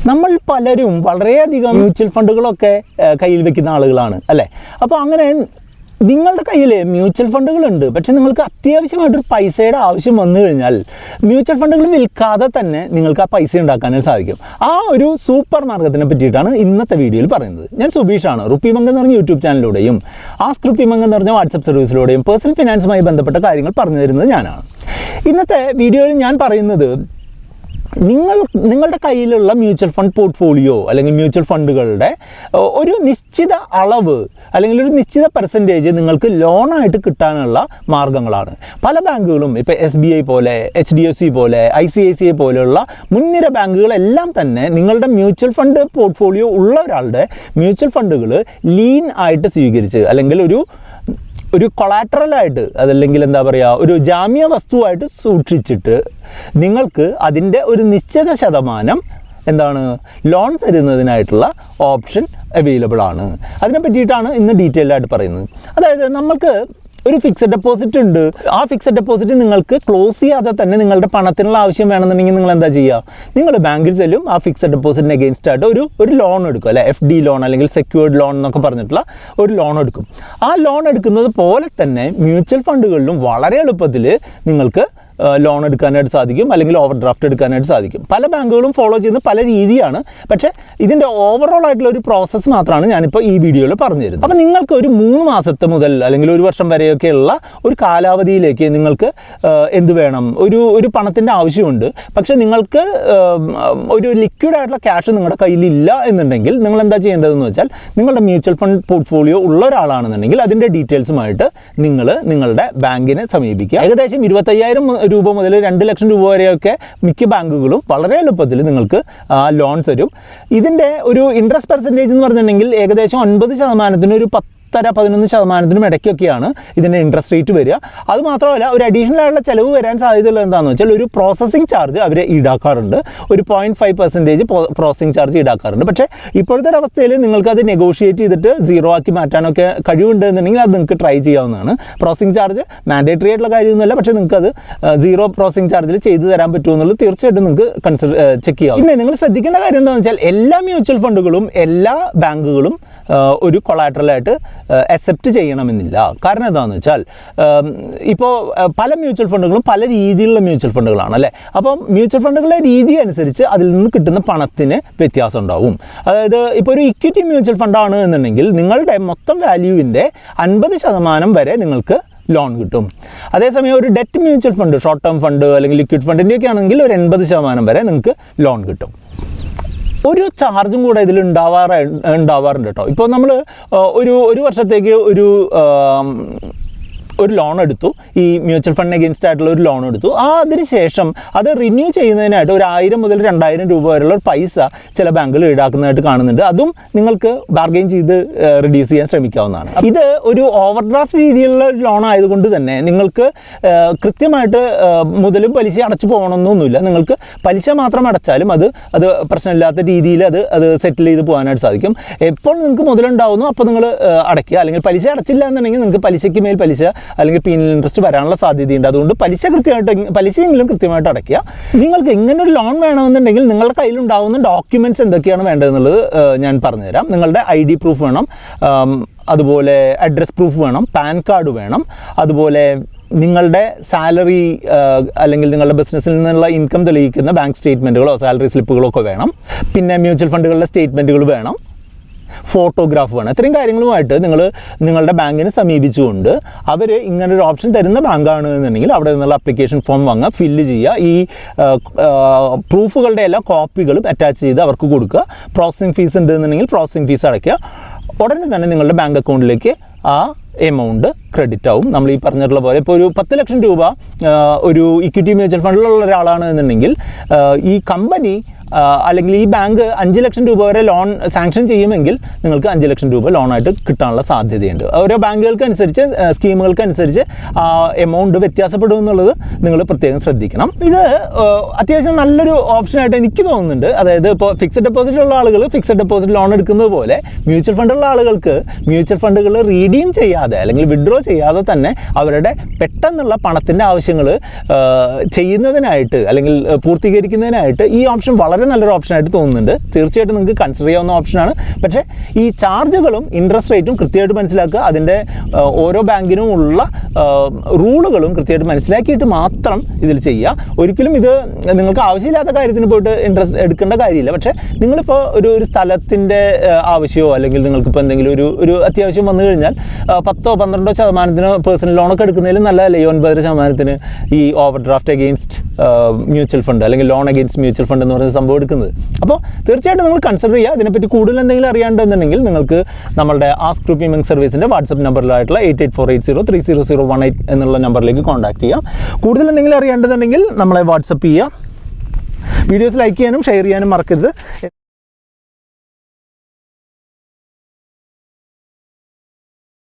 നമ്മൾ പലരും വളരെയധികം മ്യൂച്വൽ ഫണ്ടുകളൊക്കെ കയ്യിൽ വെക്കുന്ന ആളുകളാണ് അല്ലേ? അപ്പോൾ അങ്ങനെ നിങ്ങളുടെ കയ്യിൽ മ്യൂച്വൽ ഫണ്ടുകളുണ്ട്, പക്ഷെ നിങ്ങൾക്ക് അത്യാവശ്യമായിട്ടൊരു പൈസയുടെ ആവശ്യം വന്നു കഴിഞ്ഞാൽ മ്യൂച്വൽ ഫണ്ടുകൾ വിൽക്കാതെ തന്നെ നിങ്ങൾക്ക് ആ പൈസ ഉണ്ടാക്കാനായിട്ട് സാധിക്കും. ആ ഒരു സൂപ്പർ മാർഗ്ഗത്തിനെ പറ്റിയിട്ടാണ് ഇന്നത്തെ വീഡിയോയിൽ പറയുന്നത്. ഞാൻ സുബീഷാണ്. RupeeMonk എന്ന് പറഞ്ഞ യൂട്യൂബ് ചാനലിലൂടെയും ആസ്ക് RupeeMonk എന്ന് പറഞ്ഞ വാട്സപ്പ് സർവീസിലൂടെയും പേഴ്സണൽ ഫിനാൻസുമായി ബന്ധപ്പെട്ട കാര്യങ്ങൾ പറഞ്ഞു തരുന്നത് ഞാനാണ്. ഇന്നത്തെ വീഡിയോയിൽ ഞാൻ പറയുന്നത് നിങ്ങളുടെ കയ്യിലുള്ള മ്യൂച്വൽ ഫണ്ട് പോർട്ട്ഫോളിയോ അല്ലെങ്കിൽ മ്യൂച്വൽ ഫണ്ടുകളുടെ ഒരു നിശ്ചിത അളവ് അല്ലെങ്കിൽ ഒരു നിശ്ചിത പെർസെൻറ്റേജ് നിങ്ങൾക്ക് ലോണായിട്ട് കിട്ടാനുള്ള മാർഗ്ഗങ്ങളാണ്. പല ബാങ്കുകളും ഇപ്പോൾ SBI പോലെ, HDFC പോലെ, ICICI പോലെയുള്ള മുൻനിര ബാങ്കുകളെല്ലാം തന്നെ നിങ്ങളുടെ മ്യൂച്വൽ ഫണ്ട് പോർട്ട്ഫോളിയോ ഉള്ള ഒരാളുടെ മ്യൂച്വൽ ഫണ്ടുകൾ ലീൻ ആയിട്ട് സ്വീകരിച്ച് അല്ലെങ്കിൽ ഒരു കൊളാറ്ററലായിട്ട്, അതല്ലെങ്കിൽ എന്താ പറയുക, ഒരു ജാമ്യ വസ്തുവായിട്ട് സൂക്ഷിച്ചിട്ട് നിങ്ങൾക്ക് അതിൻ്റെ ഒരു നിശ്ചിത ശതമാനം ലോൺ തരുന്നതിനായിട്ടുള്ള ഓപ്ഷൻ അവൈലബിൾ ആണ്. അതിനെ പറ്റിയിട്ടാണ് ഇന്ന് ഡീറ്റെയിൽഡ് ആയിട്ട് പറയുന്നത്. അതായത് നമുക്ക് ഒരു ഫിക്സഡ് ഡെപ്പോസിറ്റ് ഉണ്ട്. ആ ഫിക്സഡ് ഡെപ്പോസിറ്റ് നിങ്ങൾക്ക് ക്ലോസ് ചെയ്യാതെ തന്നെ നിങ്ങളുടെ പണത്തിനുള്ള ആവശ്യം വേണമെന്നുണ്ടെങ്കിൽ നിങ്ങൾ എന്താ ചെയ്യുക? നിങ്ങൾ ബാങ്കിൽ ചെല്ലും, ആ ഫിക്സഡ് ഡെപ്പോസിറ്റിന് അഗെയിൻസ്റ്റ് ആയിട്ട് ഒരു ലോൺ എടുക്കും, അല്ലെ? FD ലോൺ അല്ലെങ്കിൽ സെക്യൂർഡ് ലോൺ എന്നൊക്കെ പറഞ്ഞിട്ടുള്ള ഒരു ലോൺ എടുക്കും. ആ ലോൺ എടുക്കുന്നത് പോലെ തന്നെ മ്യൂച്വൽ ഫണ്ടുകളിലും വളരെ എളുപ്പത്തിൽ നിങ്ങൾക്ക് ലോൺ എടുക്കാനായിട്ട് സാധിക്കും, അല്ലെങ്കിൽ ഓവർ ഡ്രാഫ്റ്റ് എടുക്കാനായിട്ട് സാധിക്കും. പല ബാങ്കുകളും ഫോളോ ചെയ്യുന്ന പല രീതിയാണ്, പക്ഷേ ഇതിൻ്റെ ഓവറോൾ ആയിട്ടുള്ള ഒരു പ്രോസസ്സ് മാത്രമാണ് ഞാനിപ്പോൾ ഈ വീഡിയോയിൽ പറഞ്ഞു തരുന്നത്. അപ്പോൾ നിങ്ങൾക്ക് ഒരു 3 മാസത്തെ മുതൽ അല്ലെങ്കിൽ 1 വർഷം വരെയൊക്കെയുള്ള ഒരു കാലാവധിയിലേക്ക് നിങ്ങൾക്ക് എന്ത് വേണം? ഒരു പണത്തിൻ്റെ ആവശ്യമുണ്ട്, പക്ഷേ നിങ്ങൾക്ക് ഒരു ലിക്വിഡ് ആയിട്ടുള്ള ക്യാഷ് നിങ്ങളുടെ കയ്യിലില്ല എന്നുണ്ടെങ്കിൽ നിങ്ങൾ എന്താ ചെയ്യേണ്ടതെന്ന് വെച്ചാൽ, നിങ്ങളുടെ മ്യൂച്വൽ ഫണ്ട് പോർട്ട്ഫോളിയോ ഉള്ള ഒരാളാണെന്നുണ്ടെങ്കിൽ അതിൻ്റെ ഡീറ്റെയിൽസുമായിട്ട് നിങ്ങളുടെ ബാങ്കിനെ സമീപിക്കുക. ഏകദേശം 25,000 രൂപ മുതൽ 2 ലക്ഷം രൂപ വരെയൊക്കെ മിക്ക ബാങ്കുകളും വളരെ എളുപ്പത്തിൽ നിങ്ങൾക്ക് ലോൺ തരും. ഇതിൻ്റെ ഒരു ഇൻട്രസ്റ്റ് പെർസെൻറ്റേജ് എന്ന് പറഞ്ഞിട്ടുണ്ടെങ്കിൽ ഏകദേശം 9% ഒരു 10-11% ഇടയ്ക്കൊക്കെയാണ് ഇതിൻ്റെ ഇൻട്രസ്റ്റ് റേറ്റ് വരിക. അതുമാത്രമല്ല, ഒരു അഡീഷണൽ ആയിട്ടുള്ള ചിലവ് വരാൻ സാധ്യതയുള്ള എന്താണെന്ന് വെച്ചാൽ ഒരു പ്രോസസ്സിംഗ് ചാർജ് അവർ ഈടാക്കാറുണ്ട്. ഒരു 0.5% പ്രോസസ്സിംഗ് ചാർജ് ഈടാക്കാറുണ്ട്. പക്ഷേ ഇപ്പോഴത്തെ ഒരു അവസ്ഥയിൽ നിങ്ങൾക്കത് നെഗോഷിയേറ്റ് ചെയ്തിട്ട് 0 ആക്കി മാറ്റാനൊക്കെ കഴിവുണ്ടെന്നുണ്ടെങ്കിൽ അത് നിങ്ങൾക്ക് ട്രൈ ചെയ്യാവുന്നതാണ്. പ്രോസസ്സിംഗ് ചാർജ് മാൻഡേറ്ററി ആയിട്ടുള്ള കാര്യമൊന്നുമല്ല, പക്ഷേ നിങ്ങൾക്കത് 0 പ്രോസസ്സിംഗ് ചാർജിൽ ചെയ്തു തരാൻ പറ്റുമെന്നുള്ളത് തീർച്ചയായിട്ടും നിങ്ങൾക്ക് ചെക്ക് ചെയ്യാം. പിന്നെ നിങ്ങൾ ശ്രദ്ധിക്കേണ്ട കാര്യം എന്താണെന്ന് വെച്ചാൽ, എല്ലാ മ്യൂച്വൽ ഫണ്ടുകളും എല്ലാ ബാങ്കുകളും ഒരു കൊളാറ്ററലായിട്ട് അക്സെപ്റ്റ് ചെയ്യണമെന്നില്ല. കാരണം എന്താണെന്ന് വെച്ചാൽ, ഇപ്പോൾ പല മ്യൂച്വൽ ഫണ്ടുകളും പല രീതിയിലുള്ള മ്യൂച്വൽ ഫണ്ടുകളാണ്, അല്ലേ? അപ്പം മ്യൂച്വൽ ഫണ്ടുകളുടെ രീതി അനുസരിച്ച് അതിൽ നിന്ന് കിട്ടുന്ന പണത്തിന് വ്യത്യാസം ഉണ്ടാവും. അതായത് ഇപ്പോൾ ഒരു ഇക്വിറ്റി മ്യൂച്വൽ ഫണ്ടാണ് എന്നുണ്ടെങ്കിൽ നിങ്ങളുടെ മൊത്തം വാല്യൂവിൻ്റെ 50% വരെ നിങ്ങൾക്ക് ലോൺ കിട്ടും. അതേസമയം ഒരു debt mutual fund, short term fund അല്ലെങ്കിൽ ലിക്വിഡ് ഫണ്ടിൻ്റെയൊക്കെ ആണെങ്കിൽ ഒരു 80% വരെ നിങ്ങൾക്ക് ലോൺ കിട്ടും. ഒരു ചാർജും കൂടെ ഇതിൽ ഉണ്ടാവാറുണ്ട് കേട്ടോ. ഇപ്പോൾ നമ്മൾ ഒരു വർഷത്തേക്ക് ഒരു ലോൺ എടുത്തു, ഈ മ്യൂച്വൽ ഫണ്ടിന് അഗെയിൻസ്റ്റ് ആയിട്ടുള്ള ഒരു ലോൺ എടുത്തു. അതിന് ശേഷം അത് റിന്യൂ ചെയ്യുന്നതിനായിട്ട് ഒരു 1000 മുതൽ 2000 രൂപ വരെയുള്ള ഒരു പൈസ ചില ബാങ്കുകൾ ഈടാക്കുന്നതായിട്ട് കാണുന്നുണ്ട്. അതും നിങ്ങൾക്ക് ബാർഗെയിൻ ചെയ്ത് റിഡ്യൂസ് ചെയ്യാൻ ശ്രമിക്കാവുന്നതാണ്. ഇത് ഒരു ഓവർ ഡ്രാഫ്റ്റ് രീതിയിലുള്ള ഒരു ലോൺ ആയതുകൊണ്ട് തന്നെ നിങ്ങൾക്ക് കൃത്യമായിട്ട് മുതലും പലിശ അടച്ചു പോകണമെന്നൊന്നുമില്ല. നിങ്ങൾക്ക് പലിശ മാത്രം അടച്ചാലും അത് പ്രശ്നമില്ലാത്ത രീതിയിൽ അത് സെറ്റിൽ ചെയ്ത് പോകാനായിട്ട് സാധിക്കും. എപ്പോൾ നിങ്ങൾക്ക് മുതലുണ്ടാവുന്നു അപ്പോൾ നിങ്ങൾ അടയ്ക്കുക, അല്ലെങ്കിൽ പലിശ അടച്ചില്ല എന്നുണ്ടെങ്കിൽ നിങ്ങൾക്ക് പലിശയ്ക്ക് മേൽ പലിശ അല്ലെങ്കിൽ പീനൽ ഇൻട്രസ്റ്റ് വരാനുള്ള സാധ്യതയുണ്ട്. അതുകൊണ്ട് പലിശയെങ്കിലും കൃത്യമായിട്ട് അടയ്ക്കുക. നിങ്ങൾക്ക് ഇങ്ങനെ ഒരു ലോൺ വേണമെന്നുണ്ടെങ്കിൽ നിങ്ങളുടെ കയ്യിലുണ്ടാവുന്ന ഡോക്യുമെൻറ്റ്സ് എന്തൊക്കെയാണ് വേണ്ടതെന്നുള്ളത് ഞാൻ പറഞ്ഞുതരാം. നിങ്ങളുടെ ID പ്രൂഫ് വേണം, അതുപോലെ അഡ്രസ് പ്രൂഫ് വേണം, പാൻ കാർഡ് വേണം, അതുപോലെ നിങ്ങളുടെ സാലറി അല്ലെങ്കിൽ നിങ്ങളുടെ ബിസിനസ്സിൽ നിന്നുള്ള ഇൻകം തെളിയിക്കുന്ന ബാങ്ക് സ്റ്റേറ്റ്മെൻറ്റുകളോ സാലറി സ്ലിപ്പുകളോ ഒക്കെ വേണം. പിന്നെ മ്യൂച്വൽ ഫണ്ടുകളുടെ സ്റ്റേറ്റ്മെൻറ്റുകൾ വേണം, ഫോട്ടോഗ്രാഫ് വേണം. ഇത്രയും കാര്യങ്ങളുമായിട്ട് നിങ്ങളുടെ ബാങ്കിനെ സമീപിച്ചുകൊണ്ട് അവർ ഇങ്ങനൊരു ഓപ്ഷൻ തരുന്ന ബാങ്കാണ് എന്നുണ്ടെങ്കിൽ അവിടെ നിന്നുള്ള അപ്ലിക്കേഷൻ ഫോം വാങ്ങുക, ഫില്ല് ചെയ്യുക, ഈ പ്രൂഫുകളുടെ എല്ലാ കോപ്പികളും അറ്റാച്ച് ചെയ്ത് അവർക്ക് കൊടുക്കുക. പ്രോസസ്സിംഗ് ഫീസ് ഉണ്ടെന്നുണ്ടെങ്കിൽ പ്രോസസ്സിംഗ് ഫീസ് അടയ്ക്കുക. ഉടനെ തന്നെ നിങ്ങളുടെ ബാങ്ക് അക്കൗണ്ടിലേക്ക് ആ എമൗണ്ട് ക്രെഡിറ്റ് ആവും. നമ്മൾ ഈ പറഞ്ഞിട്ടുള്ള പോലെ ഇപ്പോൾ ഒരു 10 ലക്ഷം രൂപ ഒരു ഇക്വിറ്റി മ്യൂച്വൽ ഫണ്ടിലുള്ള ഒരാളാണ് എന്നുണ്ടെങ്കിൽ ഈ കമ്പനി അല്ലെങ്കിൽ ഈ ബാങ്ക് 5 ലക്ഷം രൂപ വരെ ലോൺ സാങ്ഷൻ ചെയ്യുമെങ്കിൽ നിങ്ങൾക്ക് 5 ലക്ഷം രൂപ ലോണായിട്ട് കിട്ടാനുള്ള സാധ്യതയുണ്ട്. ഓരോ ബാങ്കുകൾക്ക് അനുസരിച്ച്, സ്കീമുകൾക്ക് അനുസരിച്ച് എമൗണ്ട് വ്യത്യാസപ്പെടും എന്നുള്ളത് നിങ്ങൾ പ്രത്യേകം ശ്രദ്ധിക്കണം. ഇത് അത്യാവശ്യം നല്ലൊരു ഓപ്ഷനായിട്ട് എനിക്ക് തോന്നുന്നുണ്ട്. അതായത് ഇപ്പോൾ ഫിക്സഡ് ഡെപ്പോസിറ്റ് ഉള്ള ആളുകൾ ഫിക്സഡ് ഡെപ്പോസിറ്റ് ലോൺ എടുക്കുന്നത് പോലെ മ്യൂച്വൽ ഫണ്ടുള്ള ആളുകൾക്ക് മ്യൂച്വൽ ഫണ്ടുകൾ റീഡീം ചെയ്യാതെ അല്ലെങ്കിൽ വിഡ്രോ ചെയ്യാതെ തന്നെ അവരുടെ പെട്ടെന്നുള്ള പണത്തിൻ്റെ ആവശ്യങ്ങൾ ചെയ്യുന്നതിനായിട്ട് അല്ലെങ്കിൽ പൂർത്തീകരിക്കുന്നതിനായിട്ട് ഈ ഓപ്ഷൻ വളരെ വളരെ നല്ലൊരു ഓപ്ഷനായിട്ട് തോന്നുന്നുണ്ട്. തീർച്ചയായിട്ടും നിങ്ങൾക്ക് കൺസിഡർ ചെയ്യാവുന്ന ഓപ്ഷനാണ്. പക്ഷേ ഈ ചാർജുകളും ഇൻട്രസ്റ്റ് റേറ്റും കൃത്യമായിട്ട് മനസ്സിലാക്കുക. അതിൻ്റെ ഓരോ ബാങ്കിനും ഉള്ള റൂളുകളും കൃത്യമായിട്ട് മനസ്സിലാക്കിയിട്ട് മാത്രം ഇതിൽ ചെയ്യുക. ഒരിക്കലും ഇത് നിങ്ങൾക്ക് ആവശ്യമില്ലാത്ത കാര്യത്തിന് പോയിട്ട് ഇൻട്രസ്റ്റ് എടുക്കേണ്ട കാര്യമില്ല. പക്ഷേ നിങ്ങളിപ്പോൾ ഒരു സ്ഥലത്തിൻ്റെ ആവശ്യമോ അല്ലെങ്കിൽ നിങ്ങൾക്കിപ്പോൾ എന്തെങ്കിലും ഒരു അത്യാവശ്യം വന്നു കഴിഞ്ഞാൽ 10-12% പേഴ്സണൽ ലോണൊക്കെ എടുക്കുന്നതിൽ നല്ലതല്ലേ 9% ഈ over draft against mutual fund അല്ലെങ്കിൽ ലോൺ അഗെയിൻസ്റ്റ് മ്യൂച്വൽ ഫണ്ട് എന്ന് പറയുന്ന സംഭവം എടുക്കുന്നത്. അപ്പോൾ തീർച്ചയായിട്ടും നിങ്ങൾ കൺസിഡർ ചെയ്യുക. ഇതിനെപ്പറ്റി കൂടുതൽ എന്തെങ്കിലും അറിയാണ്ടെന്നുണ്ടെങ്കിൽ നിങ്ങൾക്ക് നമ്മളുടെ ആസ്ക് RupeeMonk സർവീസിൻ്റെ വാട്സപ്പ് നമ്പറിലായിട്ടുള്ള 8848030018 എന്നുള്ള നമ്പറിലേക്ക് കോൺടാക്ട് ചെയ്യാം. കൂടുതൽ എന്തെങ്കിലും അറിയേണ്ടതുണ്ടെങ്കിൽ നമ്മളെ വാട്സപ്പ് ചെയ്യുക. വീഡിയോസ് ലൈക്ക് ചെയ്യാനും ഷെയർ ചെയ്യാനും മറക്കരുത്.